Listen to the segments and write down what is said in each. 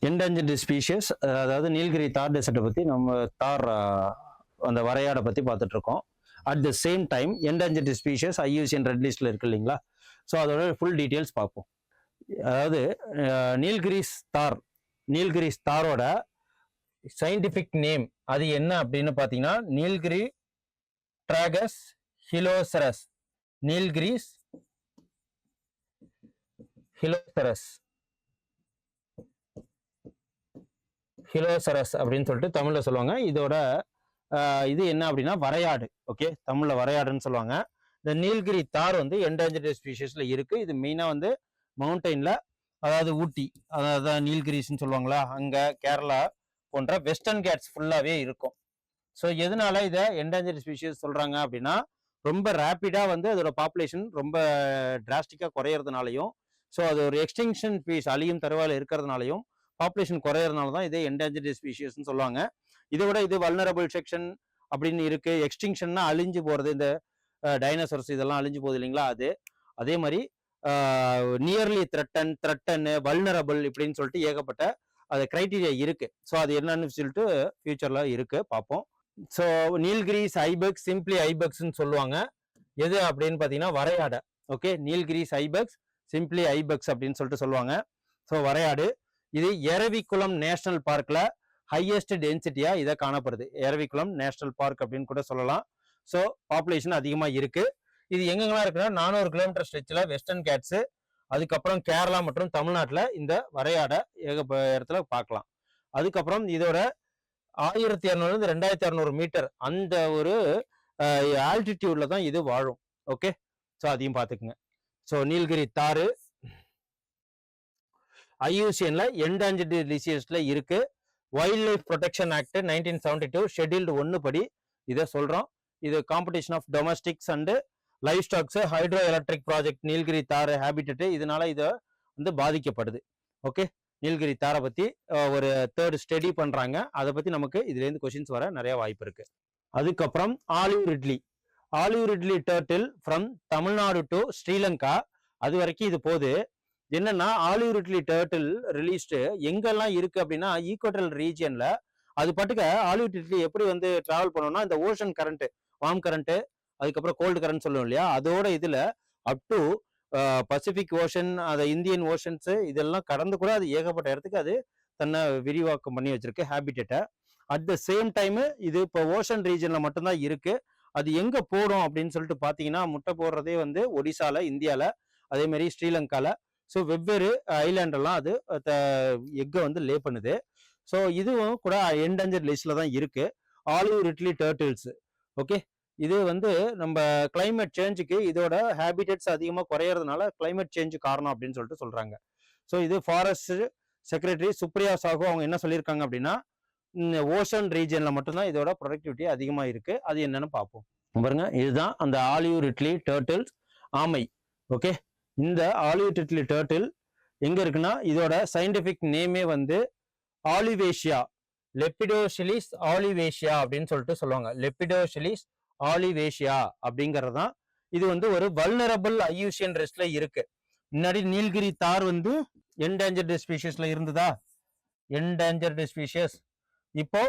Endangered species, அதாவது நீலகிரி தார் டெசர்ட்டை பற்றி நம்ம தார் அந்த வரையாடை பற்றி பார்த்துட்டு இருக்கோம். At the same time endangered species IUCN red லிஸ்ட்டில் இருக்கு இல்லைங்களா? ஸோ அதோட ஃபுல் டீட்டெயில்ஸ் பார்ப்போம். அதாவது நீல்கிரிஸ் தாரோட சயின்டிஃபிக் நேம் அது என்ன அப்படின்னு பார்த்தீங்கன்னா நீல்கிரி ட்ராகஸ் ஹிலோசரஸ். நீல்கிரிஸ் ஹிலோசரஸ் அப்படின்னு சொல்லிட்டு தமிழ்ல சொல்லுவாங்க. இதோட இது என்ன அப்படின்னா வரையாடு. ஓகே, தமிழ்ல வரையாடுன்னு சொல்லுவாங்க. இந்த நீல்கிரி தார் வந்து என்டேஞ்சர்டு ஸ்பீஷிஸ்ல இருக்கு. இது மெயினா வந்து மவுண்டெயின்ல, அதாவது ஊட்டி, அதாவது நீல்கிரிஸ்ன்னு சொல்லுவாங்களா, அங்க கேரளா போன்ற வெஸ்டர்ன் கேட்ஸ் ஃபுல்லாவே இருக்கும். ஸோ எதனால இதை என்டேஞ்சர்டு ஸ்பீஷிஸ் சொல்றாங்க அப்படின்னா, ரொம்ப ரேப்பிடா வந்து அதோட பாப்புலேஷன் ரொம்ப டிராஸ்டிக்கா குறையறதுனாலையும், ஸோ அது ஒரு எக்ஸ்டிங்ஷன் பீஸ் அழியும் தருவாயில் இருக்கிறதுனாலையும் பாப்புலேஷன் குறையறதுனால தான் இதே என்டேஞ்சர்டு ஸ்பீஷிஸ்ன்னு சொல்லுவாங்க. இதை விட இது வல்னரபிள் செக்ஷன் அப்படின்னு இருக்கு. எக்ஸ்டிங்ஷன்னா அழிஞ்சு போறது, இந்த டைனோசர்ஸ் இதெல்லாம் அழிஞ்சு போகுது இல்லைங்களா, அது. அதே மாதிரி நியர்லி த்ரெட்டன், வல்னரபிள் இப்படின்னு சொல்லிட்டு ஏகப்பட்ட அது கிரைட்டீரியா இருக்கு. ஸோ அது என்னன்னு சொல்லிட்டு ஃபியூச்சர்ல இருக்கு, பார்ப்போம். ஸோ நீல்கிரிஸ் ஐபெக்ஸ், சிம்பிளி ஐபெக்ஸ்ன்னு சொல்லுவாங்க. எது அப்படின்னு பார்த்தீங்கன்னா வரையாடை. ஓகே, நீல்கிரிஸ் ஐபெக்ஸ், சிம்பிளி ஐபெக்ஸ் அப்படின்னு சொல்லிட்டு சொல்லுவாங்க. ஸோ வரையாடு இது எரவிக்குளம் நேஷனல் பார்க்ல ஹையஸ்ட் டென்சிட்டியா இதை காணப்படுது. எரவிக்குளம் நேஷனல் பார்க் அப்படின்னு கூட சொல்லலாம். ஸோ பாப்புலேஷன் அதிகமாக இருக்கு. இது எங்கெங்கெல்லாம் இருக்குன்னா 400 கிலோமீட்டர் ஸ்ட்ரெச்சில் வெஸ்டர்ன் கேட்ஸ், அதுக்கப்புறம் கேரளா மற்றும் தமிழ்நாட்டில் இந்த வரையாடை இடத்துல பார்க்கலாம். அதுக்கப்புறம் இதோட 1200 2600 மீட்டர் அந்த ஒரு ஆல்டிடியூட்ல தான் இது வாழும். ஓகே, ஸோ அதையும் பார்த்துக்குங்க. ஸோ நீல்கிரி தாரு IUCNல என்டேஞ்சர்டு லிஸ்ட்ல இருக்கு. Wild life protection act 1972 scheduled 1 படி இதை சொல்றோம். இது competition of domestics and livestocks hydro electric project Nilgiri tahr habitat, இதனால இதை வந்து பாதிக்கப்படுது. ஓகே, நீல்கிரி தாரை பத்தி ஒரு 3rd ஸ்டடி பண்றாங்க. அதை பத்தி நமக்கு இதுல இருந்து கொஸ்டின்ஸ் வர நிறைய வாய்ப்பு இருக்கு. அதுக்கப்புறம் olive ridley turtle from Tamil Nadu to Sri Lanka, அது வரைக்கும் இது போகுது. என்னன்னா ஆலிவ் ரிட்லி டர்ட்டில் ரிலீஸ்டு எங்கெல்லாம் இருக்கு அப்படின்னா ஈக்குவட்டல் ரீஜியன்ல. அது பாட்டுக்க ஆலிவ் ரிட்லி எப்படி வந்து டிராவல் பண்ணோம்னா இந்த ஓஷன் கரண்ட், வார்ம் கரண்ட், அதுக்கப்புறம் கோல்டு கரண்ட் சொல்லுவோம் இல்லையா, அதோட இதுல அப் டு பசிபிக் ஓஷன், அதை இந்தியன் ஓஷன்ஸ் இதெல்லாம் கடந்து கூட அது ஏகப்பட்ட இடத்துக்கு அது தன்னை விரிவாக்கம் பண்ணி வச்சிருக்கு ஹேபிட்டேட்டை. அட் த சேம் டைம் இது இப்போ ஓஷன் ரீஜன்ல மட்டும்தான் இருக்கு. அது எங்க போடும் அப்படின்னு சொல்லிட்டு பாத்தீங்கன்னா முட்டை போடுறதே வந்து ஒடிசால, இந்தியால, அதே மாதிரி ஸ்ரீலங்கால. ஸோ வெவ்வேறு ஐலாண்டெல்லாம் அது எக்கை வந்து லே பண்ணுது. ஸோ இதுவும் கூட என்டேஞ்சர்ட் லிஸ்ட்ல தான் இருக்கு, ஆலிவ் ரிட்லி டர்ட்டில்ஸ். ஓகே, இது வந்து நம்ம கிளைமேட் சேஞ்சுக்கு இதோட ஹேபிட்டட்ஸ் அதிகமாக குறையறதுனால கிளைமேட் சேஞ்சு காரணம் அப்படின்னு சொல்லிட்டு சொல்றாங்க. ஸோ இது ஃபாரஸ்ட் செக்ரட்டரி சுப்ரியா சாகு அவங்க என்ன சொல்லியிருக்காங்க அப்படின்னா ஓஷன் ரீஜன்ல மட்டும்தான் இதோட ப்ரொடக்டிவிட்டி அதிகமாக இருக்கு. அது என்னன்னு பார்ப்போம். பாருங்க, இதுதான் அந்த ஆலிவ் ரிட்லி டர்ட்டில்ஸ் ஆமை. ஓகே, இந்த ஆலிவ் ரிட்லி டர்ட்டில் எங்க இருக்குன்னா இதோட சயின்டிபிக் நேமே வந்து ஆலிவேஷியா, லெப்பிடோசிலிஸ் ஆலிவேஷியா அப்படின்னு சொல்லிட்டு சொல்லுவாங்க. லெப்பிடோசிலிஸ் ஆலிவேஷியா அப்படிங்கிறது தான். இது வந்து ஒரு வல்னரபிள் IUCN லிஸ்ட்ல இருக்கு. முன்னாடி நீல்கிரி தார் வந்து என்டேஞ்சர்டு ஸ்பீஷிஸ்ல இருந்ததா, என்டேஞ்சர்டு ஸ்பீஷிஸ். இப்போ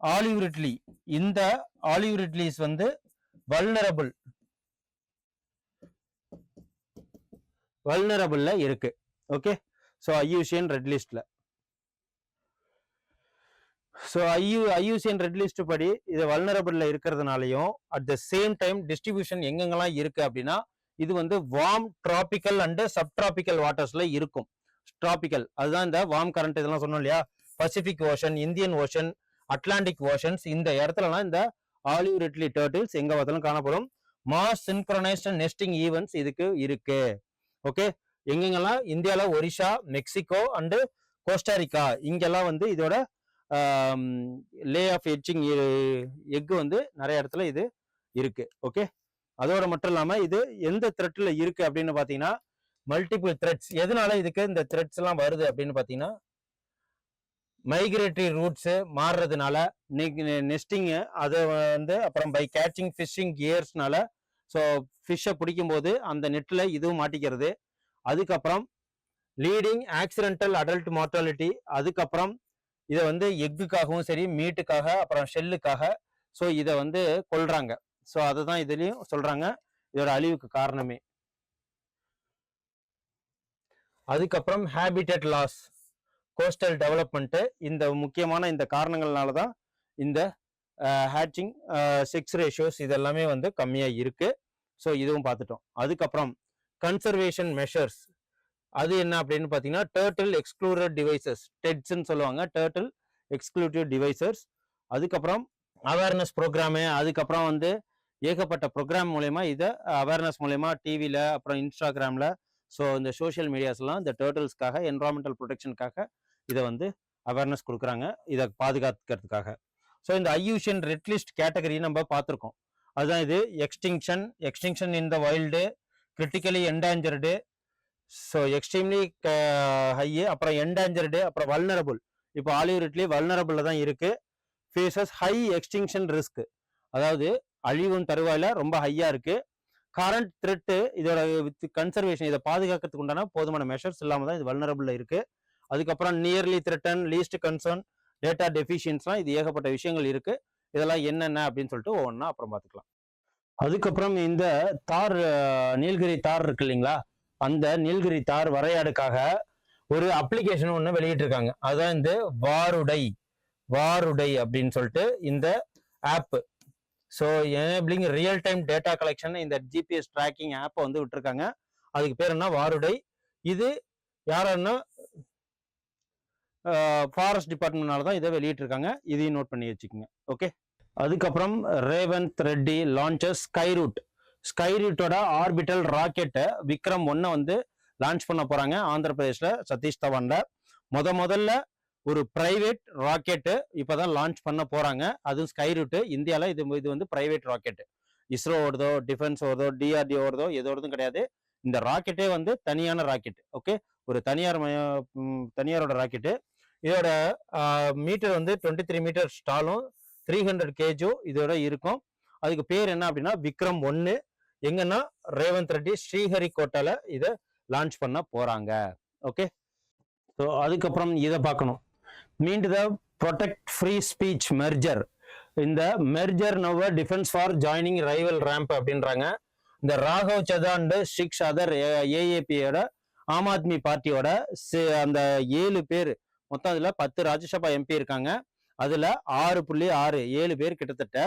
ஆலிவ் ரிட்லி, இந்த ஆலிவ் ரிட்லிஸ் வந்து வல்னரபிள்ல இருக்கு. ஓகே, ஸோ IUCN ரெட் லிஸ்ட்ல. ஸோ IUCN ரெட் லிஸ்ட் படி இது வல்னரபிள்ல இருக்கிறதுனாலையும் at the same time distribution எங்கெங்கெல்லாம் இருக்கு அப்படின்னா இது வந்து warm tropical and subtropical வாட்டர்ஸ்ல இருக்கும். டிராபிக்கல் அதுதான் இந்த வார்ம் கரண்ட் இதெல்லாம் சொன்னோம் இல்லையா, Pacific Ocean, Indian Ocean, Atlantic oceans, இந்த இடத்துலலாம் இந்த ஆலிவ் ரிட்லி டர்ட்டில்ஸ் எங்க பார்த்தாலும் காணப்படும். மாஸ் சின்க்ரோனைஸ்ட் நெஸ்டிங் ஈவெண்ட்ஸ் இதுக்கு இருக்கு. ஓகே, எங்கெங்கெல்லாம் இந்தியாவில் ஒரிஷா, மெக்சிகோ அண்டு கோஸ்டாரிக்கா இங்கெல்லாம் வந்து இதோட லே ஆஃப் எட்சிங் எக் வந்து நிறைய இடத்துல இது இருக்கு. ஓகே, அதோட மட்டும் இல்லாம இது எந்த த்ரெட்ல இருக்கு அப்படின்னு பாத்தீங்கன்னா மல்டிபிள் த்ரெட்ஸ். எதனால இதுக்கு இந்த த்ரெட்ஸ் எல்லாம் வருது அப்படின்னு பாத்தீங்கன்னா மைக்ரேட்டரி ரூட்ஸ் மாறுறதுனால, நெஸ்டிங், அதை வந்து அப்புறம் பை கேச்சிங் ஃபிஷிங் கியர்ஸ்னால, ஸோ ஃபிஷ்ஷை பிடிக்கும் போது அந்த நெட்டில் இதுவும் மாட்டிக்கிறது. அதுக்கப்புறம் லீடிங் ஆக்சிடென்டல் அடல்ட் மார்டாலிட்டி. அதுக்கப்புறம் இதை வந்து எக்குக்காகவும் சரி, மீட்டுக்காக, அப்புறம் ஷெல்லுக்காக ஸோ இதை வந்து கொல்றாங்க. ஸோ அதுதான் இதுலயும் சொல்றாங்க இதோட அழிவுக்கு காரணமே. அதுக்கப்புறம் ஹேபிட்டட் லாஸ், கோஸ்டல் டெவலப்மெண்ட், இந்த முக்கியமான இந்த காரணங்கள்னால தான் இந்த ஹேட்சிங், செக்ஸ் ரேஷியோஸ் இதெல்லாமே வந்து கம்மியா இருக்கு. ஸோ இதுவும் பார்த்துட்டோம். அதுக்கப்புறம் கன்சர்வேஷன் மெஷர்ஸ், அது என்ன அப்படின்னு பார்த்தீங்கன்னா டர்ட்டில் எக்ஸ்க்ளூடட் டிவைசஸ், டெட்ஸ்ன்னு சொல்லுவாங்க, டர்ட்டில் எக்ஸ்க்ளூசிவ் டிவைசஸ். அதுக்கப்புறம் அவேர்னஸ் ப்ரோக்ராமு, அதுக்கப்புறம் வந்து ஏகப்பட்ட ப்ரோக்ராம் மூலயமா இதை அவேர்னஸ் மூலயமா டிவியில், அப்புறம் இன்ஸ்டாகிராமில், ஸோ இந்த சோஷியல் மீடியாஸ்லாம் இந்த டர்ட்டில்ஸ்க்காக, என்வரான்மெண்டல் ப்ரொடெக்ஷனுக்காக இதை வந்து அவேர்னஸ் கொடுக்குறாங்க, இதை பாதுகாக்கிறதுக்காக. ஸோ இந்த ஐயூஷன் ரெட் லிஸ்ட் கேட்டகரி நம்ம பார்த்துருக்கோம். அதுதான் இது extinction in the wild, critically endangered, so extremely high, அப்புறம் என்டேஞ்சர்டு, அப்புறம் வல்னரபுள். இப்போ ஆலிவ் ரிட்லி வல்னரபுளில் தான் இருக்கு. ஃபேஸஸ் ஹை எக்ஸ்டிங்ஷன் ரிஸ்க், அதாவது அழிவும் தருவாயில ரொம்ப ஹையா இருக்கு. கரண்ட் த்ரெட்டு, இதோட கன்சர்வேஷன், இதை பாதுகாக்கிறதுக்கு உண்டான போதுமான மெஷர்ஸ் இல்லாமல் தான் இது வல்னரபுள்ல இருக்கு. அதுக்கப்புறம் nearly threaten, least concern, data டெஃபிஷியன்ஸ்லாம், இது ஏகப்பட்ட விஷயங்கள் இருக்கு. இதெல்லாம் என்னென்ன அப்படின்னு சொல்லிட்டு ஒவ்வொன்றா அப்புறம் பார்த்துக்கலாம். அதுக்கப்புறம் இந்த தார், நீலகிரி தார் இருக்கு இல்லைங்களா, அந்த நீலகிரி தார் வரையாடுக்காக ஒரு அப்ளிகேஷன் ஒன்று வெளியிட்டிருக்காங்க. அதுதான் இந்த வாருடை அப்படின்னு சொல்லிட்டு இந்த app. So enabling real time data collection, இந்த ஜிபிஎஸ் ட்ராக்கிங் ஆப்பை வந்து விட்டுருக்காங்க. அதுக்கு பேர் என்ன, வாருடை. இது யாருன்னா ஃபாரஸ்ட் டிபார்ட்மெண்ட்னால தான் இதை வெளியிட்டிருக்காங்க. இதையும் நோட் பண்ணி வச்சுக்கோங்க. ஓகே. அதுக்கப்புறம் ரேவந்த் ரெட்டி லான்ச்சஸ் ஸ்கைரூட்டோட ஆர்பிட்டல் ராக்கெட்டை விக்ரம் 1 வந்து லான்ச் பண்ண போறாங்க ஆந்திர பிரதேஷ்ல, சதீஷ் தவான்ல. முதல்ல ஒரு பிரைவேட் ராக்கெட்டு இப்பதான் லான்ச் பண்ண போறாங்க. அதுவும் ஸ்கைரூட். இந்தியாவில் இது வந்து பிரைவேட் ராக்கெட். இஸ்ரோ ஓடுதோ, டிஃபென்ஸ் ஓடுதோ, டிஆர்டி ஓடுதோ, எதோடதும் கிடையாது. இந்த ராக்கெட்டே வந்து தனியான ராக்கெட். ஓகே, ஒரு தனியாரோட ராக்கெட்டு. இதோட மீட்டர் வந்து 23 மீட்டர் ஸ்டாலும் 300 kg இதோட இருக்கும். அதுக்கு பேர் என்ன அப்படின்னா விக்ரம் 1. எங்கன்னா ரேவந்த் ரெட்டி ஸ்ரீஹரிகோட்டால இதை லான்ச் பண்ண போறாங்க. ஓகே. ஸோ அதுக்கப்புறம் இதை பார்க்கணும். மீண்ட் த ப்ரொடெக்ட் ஃப்ரீ ஸ்பீச் மெர்ஜர். இந்த மெர்ஜர் நவ defence for joining rival ramp அப்படின்றாங்க. இந்த ராகவ் சதா அண்ட் 6 அதர் ஏஏபியோட, ஆம் ஆத்மி பார்ட்டியோட அந்த 7 பேர், மொத்தம் அதுல 10 ராஜ்யசபா எம்பி இருக்காங்க. அதுல 6.6 பேர் கிட்டத்தட்ட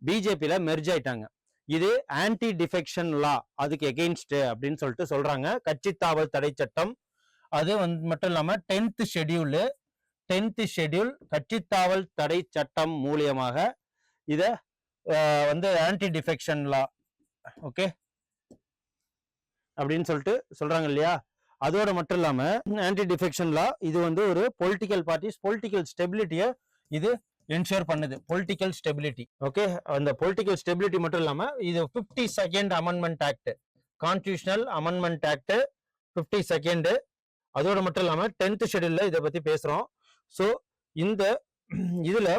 பிஜேபியில மெர்ஜ் ஆயிட்டாங்க. இது ஆன்டி டிஃபெக்ஷன் லா, அதுக்கு எகெயின்ஸ்ட் அப்படின்னு சொல்லிட்டு சொல்றாங்க. கட்சி தாவல் தடை சட்டம், அது வந்து மட்டும் இல்லாம 10th ஷெட்யூல் கட்சித்தாவல் தடை சட்டம் மூலியமாக இத வந்து ஆன்டி டிஃபெக்ஷன் லா, ஓகே அப்படின்னு சொல்லிட்டு சொல்றாங்க இல்லையா. அதோட மட்டும் இல்லாம ஆன்டி டிஃபெக்ஷன் லா இது வந்து ஒரு பொலிட்டிக்கல் பார்ட்டிஸ் பொலிட்டிக்கல் ஸ்டெபிலிட்டியை இது என்ஷூர் பண்ணுது. Political stability. ஓகே, அந்த பொலிட்டிக்கல் ஸ்டெபிலிட்டி மட்டும் இல்லாம இது 52nd amendment act, constitutional amendment act 52. அதோட மட்டும் இல்லாம 10th ஷெட்யூல்ல இதை பத்தி பேசுறோம். ஸோ இந்த இதுல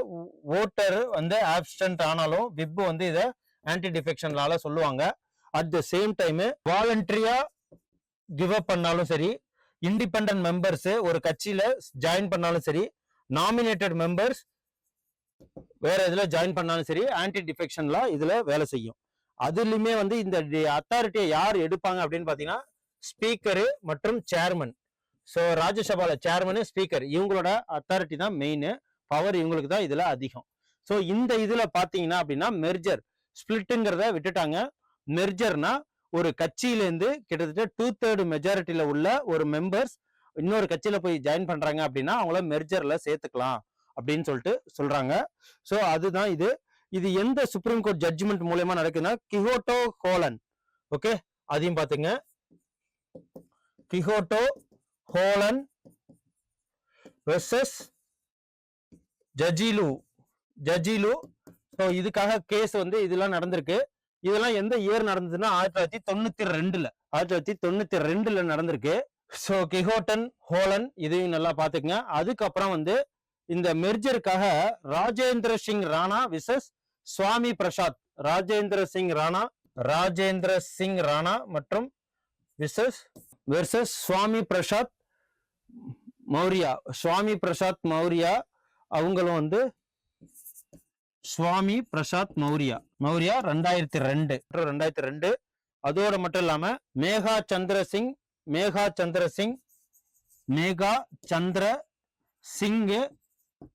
ஓட்டர் வந்து ஆப்ஸ்டன்ட் ஆனாலும் விப் வந்து இதை ஆன்டி டிஃபெக்ஷன்லால சொல்லுவாங்க. அட் த சேம் டைம் வாலண்டரியா கிவ் அப் பண்ணாலும் சரி, இண்டிபெண்டன்ட் மெம்பர்ஸ் ஒரு கட்சியில ஜாயின் பண்ணாலும் சரி, நாமினேட்டட் மெம்பர்ஸ் வேற இதுல ஜாயின் பண்ணாலும் சரி, ஆன்டி டிஃபெக்ஷன்லா இதுல வேலை செய்யும். அதுலயுமே வந்து இந்த அத்தாரிட்டியை யார் எடுப்பாங்க அப்படின்னு பாத்தீங்கன்னா ஸ்பீக்கரு மற்றும் சேர்மன். ஸோ ராஜ்யசபால சேர்மனு, ஸ்பீக்கர், இவங்களோட அத்தாரிட்டி தான் மெயின் பவர், இவங்களுக்கு தான் இதுல அதிகம். ஸோ இந்த இதுல பாத்தீங்கன்னா அப்படின்னா மெர்ஜர் ஸ்பிளிட்டுங்கிறத விட்டுட்டாங்க. மெர்ஜர்னா ஒரு கட்சியிலேருந்து கிட்டத்தட்ட 2/3 மெஜாரிட்டியில உள்ள ஒரு மெம்பர்ஸ் இன்னொரு கட்சியில போய் ஜாயின் பண்றாங்க அப்படின்னா அவங்கள மெர்ஜர்ல சேர்த்துக்கலாம் அப்படின்னு சொல்லிட்டு சொல்றாங்க. ஸோ அதுதான் இது. இது எந்த சுப்ரீம் கோர்ட் ஜட்ஜ்மெண்ட் மூலமா நடக்குதுன்னா கிஹோட்டோ ஹோலன். ஓகே, அதையும் பாத்துங்க. கிஹோட்டோ ஹோலன் வெர்சஸ் ஜஜிலு. ஸோ இதுக்காக கேஸ் வந்து இதெல்லாம் நடந்திருக்கு. இதெல்லாம் எந்த இயர் நடந்ததுன்னா 1992 நடந்திருக்கு. ஸோ கிஹோட்டன் ஹோலன் இதையும் நல்லா பாத்துக்கங்க. அதுக்கப்புறம் வந்து இந்த மெர்ஜருக்காக ராஜேந்திர சிங் ராணா விசஸ் சுவாமி பிரசாத். ராஜேந்திர சிங் ராணா ராஜேந்திர சிங் ராணா மற்றும் வெர்சஸ் சுவாமி பிரசாத் மௌரியா. சுவாமி பிரசாத் மௌரியா அவங்களும் வந்து சுவாமி பிரசாத் மௌரியா 2002. அதோட மட்டும் இல்லாம மேகா சந்திர சிங்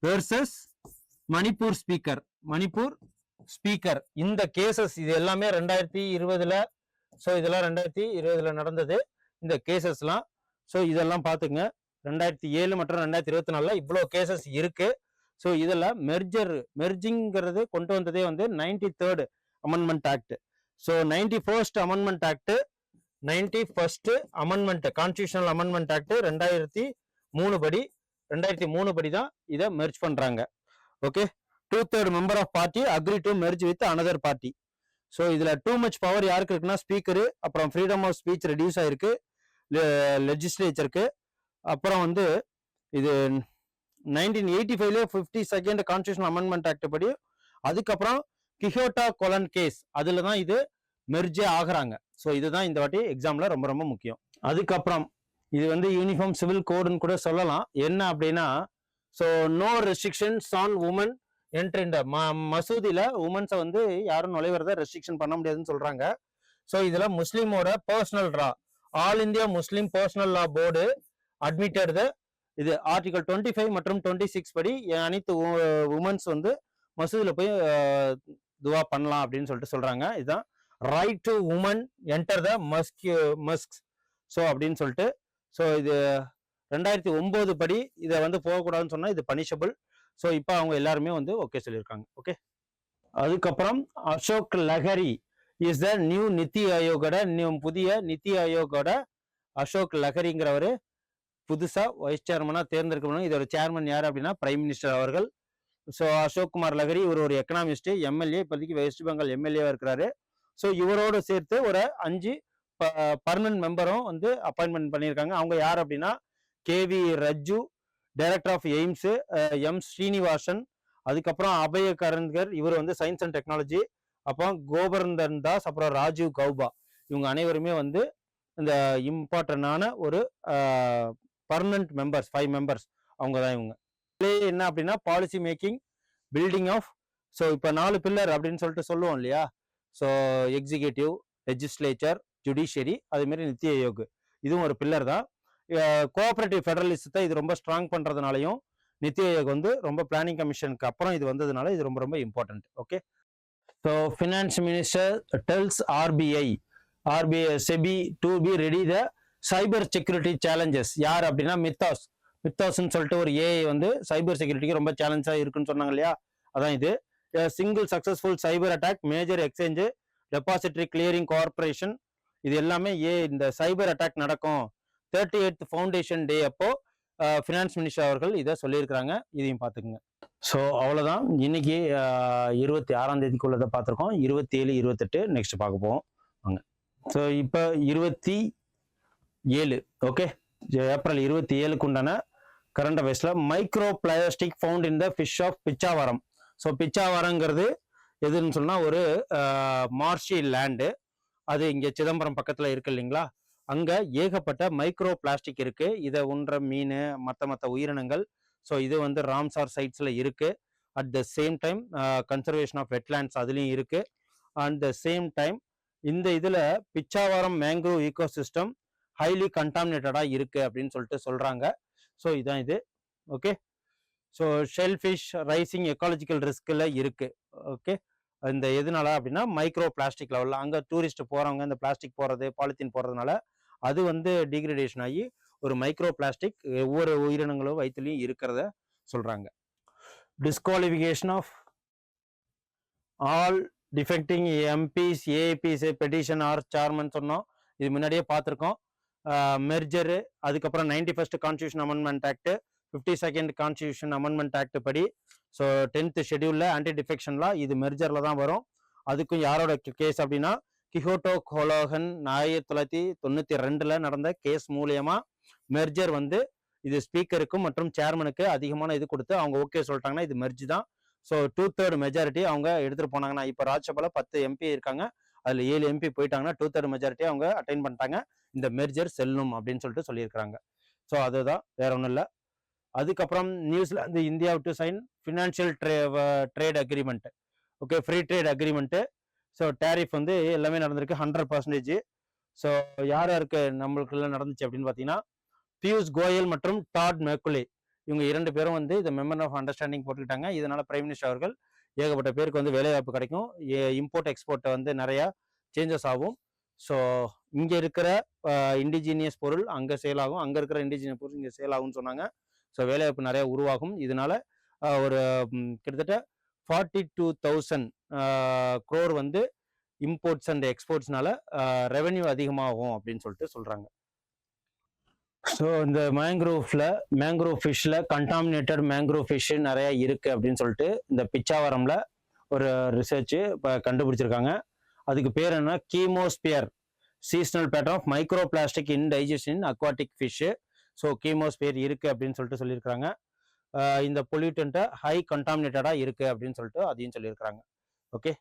வெர்சஸ் மணிப்பூர் ஸ்பீக்கர். இந்த கேசஸ் இது எல்லாமே 2020. ஸோ இதெல்லாம் 2020 நடந்தது இந்த கேசஸ்லாம். ஸோ இதெல்லாம் பார்த்துங்க. 2007 மற்றும் 2024 இவ்வளோ கேசஸ் இருக்கு. ஸோ இதில் மெர்ஜிங்கிறது கொண்டு வந்ததே வந்து 93rd amendment act. So 91st amendment act 91st amendment constitutional amendment act 2003 படி தான் இதை மெர்ஜ் பண்றாங்க. Okay, 2/3 member of party agree to merge with another party. So இதுல டூ மச் பவர் யாருக்கு இருக்குன்னா ஸ்பீக்கரு, அப்புறம் ஃப்ரீடம் ஆஃப் ஸ்பீச் ரெடியூஸ் ஆயிருக்கு லெஜிஸ்லேச்சருக்கு. அப்புறம் வந்து இது 1985 52nd கான்ஸ்டியூஷனல் அமெண்ட்மெண்ட் ஆக்ட் படி, அதுக்கப்புறம் கிஹோட்டா கொலன் கேஸ் அதுல தான் இது மெர்ஜே ஆகுறாங்க. ஸோ இதுதான் இந்த வாட்டி எக்ஸாம்ல ரொம்ப ரொம்ப முக்கியம். அதுக்கப்புறம் இது வந்து யூனிஃபார்ம் சிவில் கோடுன்னு கூட சொல்லலாம். என்ன அப்படின்னா, so no restrictions on women entry இந்த மசூதியில உமன்ஸை வந்து யாரும் நுழைவதை ரெஸ்ட்ரிக்ஷன் பண்ண முடியாதுன்னு சொல்றாங்க. ஸோ இதுல முஸ்லீமோட personal law, all India Muslim personal law board admitted இது ஆர்டிகல் 25 மற்றும் 26 படி அனைத்து உமன்ஸ் வந்து மசூதியில போய் துவா பண்ணலாம் அப்படின்னு சொல்லிட்டு சொல்றாங்க. இதுதான் right to women enter the mosque. So அப்படின்னு சொல்லிட்டு, ஸோ இது 2009 படி இதை வந்து போகக்கூடாதுன்னு சொன்னா இது பனிஷபிள். ஸோ இப்போ அவங்க எல்லாருமே வந்து ஓகே சொல்லியிருக்காங்க. ஓகே, அதுக்கப்புறம் Ashok Lahari is the new புதிய நித்தி ஆயோகோட அசோக் லஹரிங்கிறவர் புதுசா வைஸ் சேர்மனா தேர்ந்தெடுக்கணும். இதோட சேர்மன் யார் அப்படின்னா பிரைம் மினிஸ்டர் அவர்கள். ஸோ அசோக் குமார் லஹரி இவர் ஒரு எக்கனாமிஸ்ட், எம்எல்ஏ, இப்போதைக்கு வெஸ்ட் பெங்கால் எம்எல்ஏவா இருக்கிறாரு. ஸோ இவரோடு சேர்த்து ஒரு 5 பர்மனன்ட் மெம்பரும் வந்து அப்பாயின்மெண்ட் பண்ணியிருக்காங்க. அவங்க யார் அப்படின்னா K V Rajju, director of AIIMS, M Srinivasan, அதுக்கப்புறம் அபய கரன்கர் இவர் வந்து சயின்ஸ் அண்ட் டெக்னாலஜி, அப்புறம் கோபர்தன் தாஸ், அப்புறம் ராஜீவ் கௌபா. இவங்க அனைவருமே வந்து இந்த இம்பார்ட்டன்டான ஒரு பர்மனன்ட் மெம்பர்ஸ் 5 மெம்பர்ஸ் அவங்க தான் இவங்க. என்ன அப்படின்னா policy making, building of, so இப்போ 4 பில்லர் அப்படின்னு சொல்லிட்டு சொல்லுவோம் இல்லையா. ஸோ எக்ஸிக்யூட்டிவ், லெஜிஸ்லேச்சர், ஜுடிஷியரி, அதே மாதிரி நித்தி ஆயோக் இதுவும் ஒரு பில்லர் தான். கோஆபரேட்டிவ் ஃபெடரலிசத்தை இது ரொம்ப ஸ்ட்ராங் பண்றதுனாலையும் நித்தி ஆயோக் வந்து ரொம்ப பிளானிங் கமிஷனுக்கு அப்புறம் இது வந்ததுனால இது ரொம்ப ரொம்ப important. Okay, so finance minister tells RBI SEBI to be ready the cyber security challenges. யார் அப்படின்னா மித்தாஸ்ன்னு சொல்லிட்டு ஒரு ஏஐ வந்து சைபர் செக்யூரிட்டிக்கு ரொம்ப சேலஞ்சா இருக்குன்னு சொன்னாங்க இல்லையா. அதான் இது single successful cyber attack major exchange depository clearing corporation. இது எல்லாமே இந்த சைபர் அட்டாக் நடக்கும் 38th ஃபவுண்டேஷன் டே அப்போ ஃபினான்ஸ் மினிஸ்டர் அவர்கள் இதை சொல்லியிருக்கிறாங்க. இதையும் பார்த்துக்குங்க. ஸோ அவ்வளோதான் இன்னைக்கு 26ஆம் தேதிக்குள்ளதை பார்த்துருக்கோம். 27, 28 நெக்ஸ்ட் பார்க்க போவோம் வாங்க. ஸோ இப்போ 27 ஓகே, ஏப்ரல் 27க்கு உண்டான கரண்ட் அஃபேர்ஸில் microplastic found in the fish of Pichavaram. So பிச்சாவரங்கிறது எதுன்னு சொன்னால் ஒரு மார்ஷி லேண்டு, அது இங்கே சிதம்பரம் பக்கத்தில் இருக்கு இல்லைங்களா. அங்கே ஏகப்பட்ட மைக்ரோ பிளாஸ்டிக் இருக்கு. இதை உண்ற மீன், மற்ற உயிரினங்கள். ஸோ இது வந்து ராம்சார் சைட்ஸில் இருக்கு. At the same time conservation of wetlands அதுலேயும் இருக்கு. அட் த சேம் டைம் இந்த இதில் பிச்சாவரம் மேங்க்ரோவ் ஈகோசிஸ்டம் ஹைலி கண்டாமினேட்டடாக இருக்கு அப்படின்னு சொல்லிட்டு சொல்றாங்க. ஸோ இதான் இது. Okay, so shellfish rising ecological ரிஸ்கில் இருக்கு. ஓகே, இந்த எதுனால அப்படின்னா மைக்ரோ பிளாஸ்டிக் லெவலில் அங்கே டூரிஸ்ட் போகிறவங்க இந்த பிளாஸ்டிக் போடுறது, பாலித்தீன் போடுறதுனால அது வந்து டிகிரடேஷன் ஆகி ஒரு மைக்ரோ பிளாஸ்டிக் ஒவ்வொரு உயிரினங்களும் வயிற்றுலையும் இருக்கிறத சொல்றாங்க. Disqualification of all defecting MPs, ஏபிஸ் பெட்டிஷன் ஆர் சேர்மன் சொன்னோம். இது முன்னாடியே பார்த்துருக்கோம். மெர்ஜரு, அதுக்கப்புறம் 91st constitution amendment act, 52nd constitution amendment act படி ஸோ 10th ஷெடியூல்ல ஆன்டி டிஃபெக்ஷன்ல இது மெர்ஜர்ல தான் வரும். அதுக்கும் யாரோட கேஸ் அப்படின்னா கிஹோட்டோ கோலோகன் 1992 நடந்த கேஸ் மூலியமா மெர்ஜர் வந்து இது ஸ்பீக்கருக்கும் மற்றும் சேர்மனுக்கு அதிகமான இது கொடுத்து அவங்க ஓகே சொல்லிட்டாங்கன்னா இது மெர்ஜ் தான். ஸோ 2/3 மெஜாரிட்டி அவங்க எடுத்துட்டு போனாங்கன்னா இப்போ ராஜ்யசபால 10 MP இருக்காங்க, அதில் 7 எம்பி போயிட்டாங்கன்னா 2/3 மெஜாரிட்டி அவங்க அட்டைன் பண்ணிட்டாங்க, இந்த மெர்ஜர் செல்லும் அப்படின்னு சொல்லிட்டு சொல்லியிருக்கிறாங்க. ஸோ அதுதான், வேற ஒன்றும் இல்லை. அதுக்கப்புறம் New Zealand India to sign financial trade agreement. Okay, free trade agreement. So tariff வந்து எல்லாமே நடந்திருக்கு 100%. ஸோ யார் யாருக்கு நம்மளுக்குள்ள நடந்துச்சு அப்படின்னு பார்த்தீங்கன்னா, பியூஷ் கோயல் மற்றும் டாட் மேக்குலே, இவங்க 2 பேரும் வந்து இந்த மெமரண்ட் ஆஃப் அண்டர்ஸ்டாண்டிங் போட்டுக்கிட்டாங்க. இதனால பிரைம் மினிஸ்டர் அவர்கள் ஏகப்பட்ட பேருக்கு வந்து வேலைவாய்ப்பு கிடைக்கும், இம்போர்ட் எக்ஸ்போர்ட் வந்து நிறையா சேஞ்சஸ் ஆகும். ஸோ இங்கே இருக்கிற இண்டிஜினியஸ் பொருள் அங்கே சேல் ஆகும், அங்கே இருக்கிற இண்டிஜினியஸ் பொருள் இங்கே சேல் ஆகும்னு சொன்னாங்க. ஸோ வேலைவாய்ப்பு நிறைய உருவாகும். இதனால ஒரு கிட்டத்தட்ட 42,000 crore வந்து இம்போர்ட்ஸ் அண்ட் எக்ஸ்போர்ட்ஸ்னால ரெவென்யூ அதிகமாகும் அப்படின்னு சொல்லிட்டு சொல்றாங்க. ஸோ இந்த மேங்க்ரோவ் ஃபிஷ்ல கண்டாமினேட்டட் மேங்க்ரோவ் ஃபிஷ் நிறைய இருக்கு அப்படின்னு சொல்லிட்டு இந்த பிச்சாவரம்ல ஒரு ரிசர்ச் இப்போ கண்டுபிடிச்சிருக்காங்க. அதுக்கு பேர் என்ன, Chemosphere seasonal pattern of microplastic ingestion in aquatic fish. So Chemosphere இருக்கு அப்படின்னு சொல்லிட்டு சொல்லியிருக்காங்க. இந்த பொல்யூட்டன்ட்டை ஹை கண்டாமினேட்டடாக இருக்கு அப்படின்னு சொல்லிட்டு அதையும் சொல்லியிருக்கிறாங்க. ஓகே,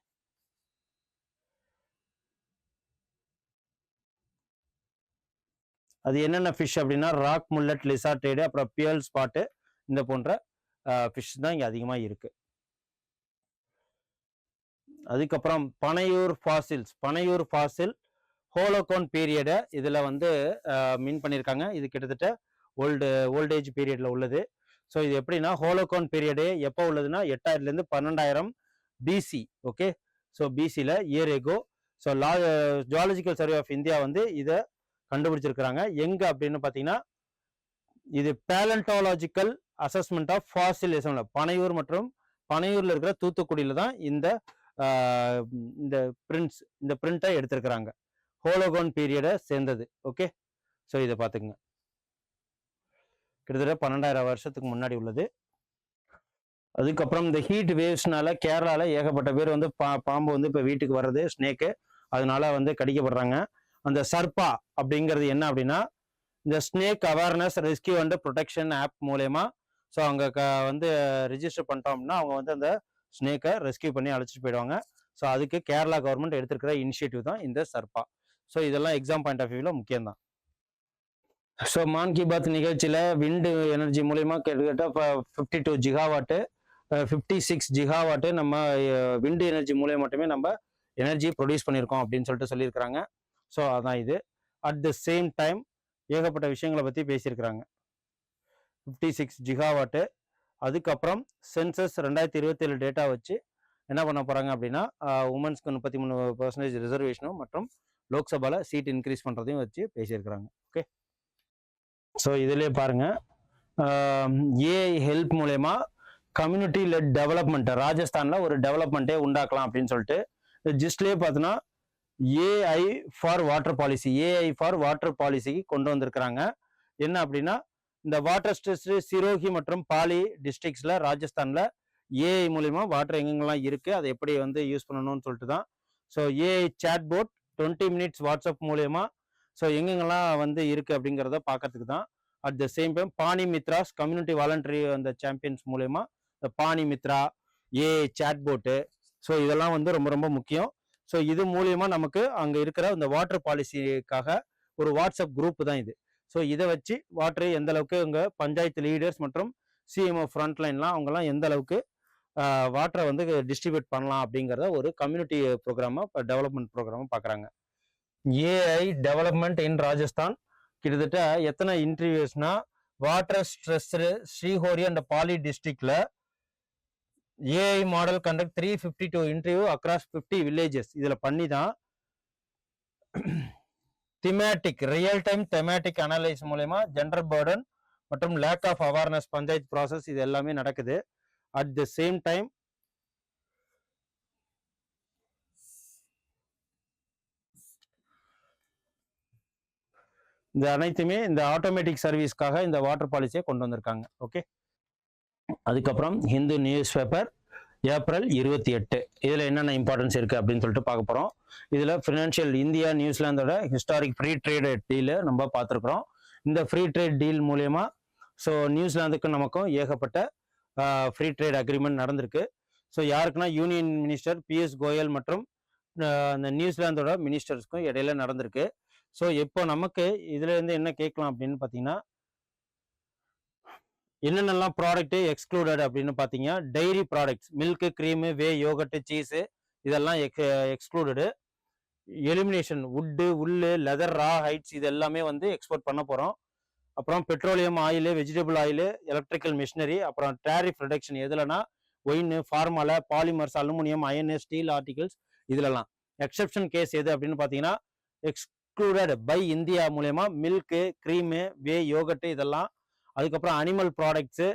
அது என்னென்ன ஃபிஷ் அப்படின்னா ராக் முல்லட், லிசார்டேடு, அப்புறம் பியல் ஸ்பாட்டு, இந்த போன்ற ஃபிஷ் தான் இங்கே அதிகமாக இருக்கு. அதுக்கப்புறம் பனையூர் ஃபாசில் ஹோலோகோன் பீரியடை இதில் வந்து மீன் பண்ணியிருக்காங்க. இது கிட்டத்தட்ட ஓல்டேஜ் பீரியட்ல உள்ளது. ஸோ இது எப்படின்னா, ஹோலோகோன் பீரியடே எப்போ உள்ளதுன்னா 8000 1200 பிசி. ஓகே, ஸோ பிசியில் year ago. So zoological survey of India வந்து இதை கண்டுபிடிச்சிருக்கிறாங்க. எங்க அப்படின்னு பார்த்தீங்கன்னா, இது palaeontological assessment of fossil Panaiyur மற்றும் பனையூர்ல இருக்கிற தூத்துக்குடியில தான் இந்த பிரிண்ட்டை எடுத்திருக்கிறாங்க, ஹோலோகோன் பீரியடை சேர்ந்தது. ஓகே, ஸோ இதை பார்த்துக்குங்க, கிட்டத்தட்ட 12,000 வருஷத்துக்கு முன்னாடி உள்ளது. அதுக்கப்புறம் இந்த ஹீட் வேவ்ஸ்னால கேரளால ஏகப்பட்ட பேர் வந்து பாம்பு வந்து இப்போ வீட்டுக்கு வர்றது, ஸ்னேக்கு, அதனால வந்து கடிக்கப்படுறாங்க. அந்த சர்பா அப்படிங்கிறது என்ன அப்படின்னா, இந்த snake awareness rescue and protection app மூலயமா ஸோ அவங்க வந்து ரிஜிஸ்டர் பண்ணிட்டோம்னா அவங்க வந்து அந்த ஸ்னேக்கை ரெஸ்கியூ பண்ணி அழைச்சிட்டு போயிடுவாங்க. ஸோ அதுக்கு கேரளா கவர்மெண்ட் எடுத்திருக்கிற இனிஷியேட்டிவ் தான் இந்த சர்பா. ஸோ இதெல்லாம் எக்ஸாம் பாயிண்ட் ஆஃப் வியூவில் முக்கியம் தான். ஸோ மான் கி பாத் நிகழ்ச்சியில் விண்டு எனர்ஜி மூலயமா கிட்டத்தட்ட 52 ஜிகாவாட்டு 56 ஜிகாவாட்டு நம்ம விண்டு எனர்ஜி மூலியம் மட்டுமே நம்ம எனர்ஜி ப்ரொடியூஸ் பண்ணியிருக்கோம் அப்படின்னு சொல்லிட்டு சொல்லியிருக்கிறாங்க. ஸோ அதான் இது. அட் த சேம் டைம் ஏகப்பட்ட விஷயங்களை பற்றி பேசியிருக்கிறாங்க. 56 ஜிகாவாட்டு. அதுக்கப்புறம் சென்சஸ் 2027 டேட்டா வச்சு என்ன பண்ண போகிறாங்க அப்படின்னா, உமன்ஸ்க்கு 33% ரிசர்வேஷனும் மற்றும் லோக்சபாவில் சீட் இன்க்ரீஸ் பண்ணுறதையும் வச்சு பேசியிருக்கிறாங்க. ஓகே, ஸோ இதிலே பாருங்க, ஏஐ ஹெல்ப் மூலயமா கம்யூனிட்டி லெட் டெவலப்மெண்ட், ராஜஸ்தானில் ஒரு டெவலப்மெண்ட்டே உண்டாக்கலாம் அப்படின்னு சொல்லிட்டு ஜிஸ்ட்லேயே பார்த்தோன்னா ஏஐ ஃபார் வாட்டர் பாலிசிக்கு கொண்டு வந்திருக்கிறாங்க. என்ன அப்படின்னா, இந்த வாட்டர் ஸ்ட்ரெஸ் சிரோஹி மற்றும் பாலி டிஸ்ட்ரிக்ட்ஸில் ராஜஸ்தானில் ஏஐ மூலிமா வாட்டர் எங்கெங்கெல்லாம் இருக்குது, அதை எப்படி வந்து யூஸ் பண்ணணும்னு சொல்லிட்டு தான். So AI chat bot 20 minutes WhatsApp மூலயமா ஸோ எங்கெங்கெல்லாம் வந்து இருக்குது அப்படிங்கிறத பார்க்கறதுக்கு தான். At the same time Paani Mitras community voluntary அந்த சாம்பியன்ஸ் மூலயமா இந்த Paani Mitra AI chat bot, so இதெல்லாம் வந்து ரொம்ப ரொம்ப முக்கியம். ஸோ இது மூலியமா நமக்கு அங்கே இருக்கிற இந்த வாட்டர் பாலிசிக்காக ஒரு வாட்ஸ்அப் குரூப் தான் இது. ஸோ இதை வச்சு வாட்டரை எந்த அளவுக்கு உங்கள் பஞ்சாயத்து லீடர்ஸ் மற்றும் சிஎம்ஓ ஃப்ரண்ட்லைன்லாம் அவங்கெல்லாம் எந்த அளவுக்கு வாட்டரை வந்து டிஸ்ட்ரிபியூட் பண்ணலாம் அப்படிங்கிறத ஒரு கம்யூனிட்டி ப்ரோக்ராமாக இப்போ டெவலப்மெண்ட் ப்ரோக்ராமாக பார்க்குறாங்க. ஏஐ டெவலப்மெண்ட் இன் ராஜஸ்தான் கிட்டத்தட்ட எத்தனை இன்டர்வியூஸ்னா, water stressed Sirohi and Pali டிஸ்ட்ரிக்ட்ல AI model conduct 352 interview across 50 villages. இதில் பண்ணி தான் ரியல் டைம் தெமேட்டிக் அனலைஸ் மூலயமா ஜெண்டர் பர்டன் மற்றும் lack of awareness panchayat process இது எல்லாமே நடக்குது. அட் த சேம் டைம் இந்த அனைத்துமே இந்த ஆட்டோமேட்டிக் சர்வீஸ்க்காக இந்த வாட்டர் பாலிசியை கொண்டு வந்திருக்காங்க. ஓகே, அதுக்கப்புறம் ஹிந்து நியூஸ் பேப்பர் ஏப்ரல் 28 இதில் என்னென்ன இம்பார்ட்டன்ஸ் இருக்குது அப்படின்னு சொல்லிட்டு பார்க்க போகிறோம். இதில் ஃபினான்ஷியல் இந்தியா நியூசிலாந்தோட ஹிஸ்டாரிக் ஃப்ரீ ட்ரேட் டீலை நம்ம பார்த்துருக்குறோம். இந்த ஃப்ரீ ட்ரேட் டீல் மூலயமா ஸோ நியூசிலாந்துக்கும் நமக்கும் ஏகப்பட்ட ஃப்ரீ ட்ரேட் அக்ரிமெண்ட் நடந்திருக்கு. ஸோ யாருக்குன்னா யூனியன் மினிஸ்டர் பியூஷ் கோயல் மற்றும் அந்த நியூசிலாந்தோட மினிஸ்டர்ஸ்க்கும் இடையில நடந்திருக்கு. ஸோ இப்போ நமக்கு இதுல இருந்து என்ன கேட்கலாம் அப்படின்னு பார்த்தீங்கன்னா, என்னென்னலாம் ப்ராடக்ட் எக்ஸ்க்ளூடட் அப்படின்னு பார்த்தீங்கன்னா, dairy products milk, cream, whey, yogurt, cheese இதெல்லாம் excluded. Elimination wood, wool, leather, raw hides இது எல்லாமே வந்து எக்ஸ்போர்ட் பண்ண போகிறோம். அப்புறம் petroleum oil, vegetable oil, electrical machinery, அப்புறம் டேரிஃப் ரிடக்ஷன் எதுலனா ஒயின், ஃபார்மால, polymers, aluminium, iron, steel articles இதுலலாம். எக்ஸெப்ஷன் கேஸ் எது அப்படின்னு பார்த்தீங்கன்னா, எக்ஸ்க்ளூடட் பை இந்தியா மூலயமா மில்க்கு, கிரீமு, வே, யோகர்ட் இதெல்லாம். அதுக்கப்புறம் அனிமல் ப்ராடக்ட்ஸு,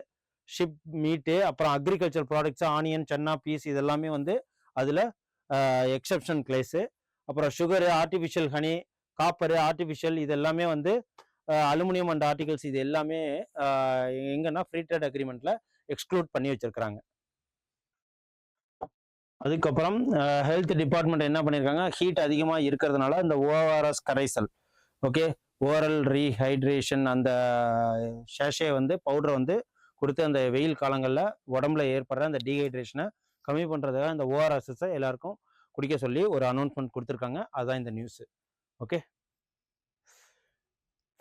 ஷிப் மீட்டு, அப்புறம் agriculture products, onion, chana, peas இதெல்லாமே வந்து அதில் எக்ஸெப்ஷன் கிளேஸு. அப்புறம் sugar, artificial honey, copper, artificial இது எல்லாமே வந்து அலுமினியம் அண்ட் ஆர்டிகல்ஸ் இது எல்லாமே எங்கன்னா ஃப்ரீ ட்ரேட் அக்ரிமெண்ட்ல எக்ஸ்க்ளூட் பண்ணி வச்சிருக்கிறாங்க. அதுக்கப்புறம் ஹெல்த் டிபார்ட்மெண்ட் என்ன பண்ணியிருக்காங்க, ஹீட் அதிகமாக இருக்கிறதுனால இந்த ஓஆர்எஸ் கரைசல், ஓகே, ஓரல் ரீஹைட்ரேஷன் அந்த ஷேஷே வந்து பவுடரை வந்து கொடுத்து அந்த வெயில் காலங்களில் உடம்புல ஏற்படுற அந்த டீஹைட்ரேஷனை கம்மி பண்ணுறதுக்காக இந்த ஓஆர்எஸ்ஸை எல்லாருக்கும் குடிக்க சொல்லி ஒரு அனௌன்ஸ்மெண்ட் கொடுத்துருக்காங்க. அதுதான் இந்த news. Okay,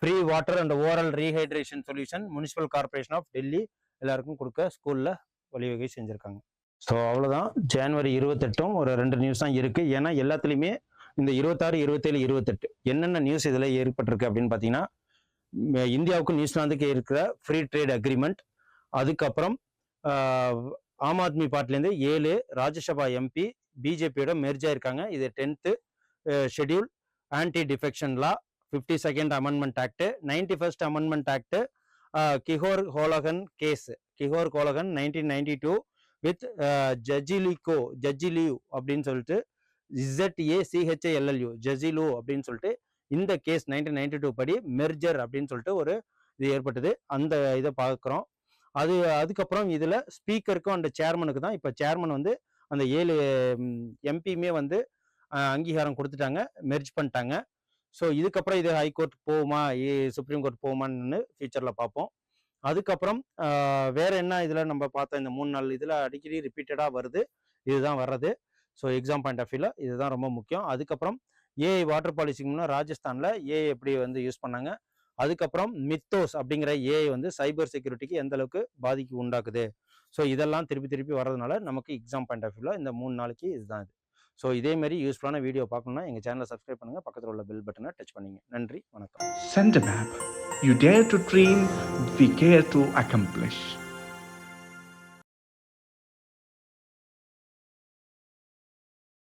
free water and oral rehydration solution municipal corporation of Delhi எல்லாருக்கும் கொடுக்க ஸ்கூலில் வழிவகை செஞ்சுருக்காங்க. ஸோ அவ்வளோதான். ஜனவரி 28 ஒரு 2 நியூஸ் தான் இருக்குது. ஏன்னா எல்லாத்துலேயுமே இந்த 26, 27, 28 என்னென்ன நியூஸ் இதில் ஏற்பட்டிருக்கு அப்படின்னு பார்த்தீங்கன்னா, இந்தியாவுக்கும் நியூசிலாந்துக்கு இருக்கிற ஃப்ரீ ட்ரேட் அக்ரிமெண்ட், அதுக்கப்புறம் ஆம் ஆத்மி பார்ட்டிலேருந்து 7 ராஜ்யசபா எம்பி பிஜேபியோட மெர்ஜ் ஆயிருக்காங்க. இது 10th schedule anti defection law, 52nd amendment act, 91st amendment act, Kihoto Hollohan case, Kihoto Hollohan 1992 with Zachillhu அப்படின்னு சொல்லிட்டு ZACHILLU ஜஜிலு அப்படின்னு சொல்லிட்டு இந்த கேஸ் 1992 படி மெர்ஜர் அப்படின்னு சொல்லிட்டு ஒரு இது ஏற்பட்டது. அந்த இதை பார்க்குறோம். அதுக்கப்புறம் இதில் ஸ்பீக்கருக்கும் அந்த சேர்மனுக்கு தான் இப்போ சேர்மன் வந்து அந்த 7 எம்பியுமே வந்து அங்கீகாரம் கொடுத்துட்டாங்க, மெர்ஜ் பண்ணிட்டாங்க. ஸோ இதுக்கப்புறம் இது ஹைகோர்ட் போகுமா, சுப்ரீம் கோர்ட் போகுமான்னு ஃபியூச்சரில் பார்ப்போம். அதுக்கப்புறம் வேற என்ன இதில் நம்ம பார்த்தோம், இந்த 3 நாள் இதில் அடிக்கடி ரிப்பீட்டடாக வருது, இதுதான் வர்றது. ஸோ எக்ஸாம் பாயிண்ட் ஆஃப் வியூவில் இதுதான் ரொம்ப முக்கியம். அதுக்கப்புறம் ஏஐ வாட்டர் பாலிசிக்கு முன்னாடி ராஜஸ்தானில் ஏஐ எப்படி வந்து யூஸ் பண்ணாங்க, அதுக்கப்புறம் மித்தோஸ் அப்படிங்கிற ஏஐ வந்து சைபர் செக்யூரிட்டிக்கு எந்த அளவுக்கு பாதிப்பு உண்டாக்குது. ஸோ இதெல்லாம் திருப்பி வர்றதுனால நமக்கு எக்ஸாம் பாயிண்ட் ஆஃப் வியூவில் இந்த 3 நாளைக்கு இதுதான் இது. ஸோ இதேமாரி யூஸ்ஃபுல்லான வீடியோ பார்க்கணும்னா எங்கள் சேனலை சப்ஸ்கிரைப் பண்ணுங்கள், பக்கத்தில் உள்ள பெல் பட்டனை டச் பண்ணிங்க. நன்றி, வணக்கம். Centermap. You dare to dream, we care to accomplish.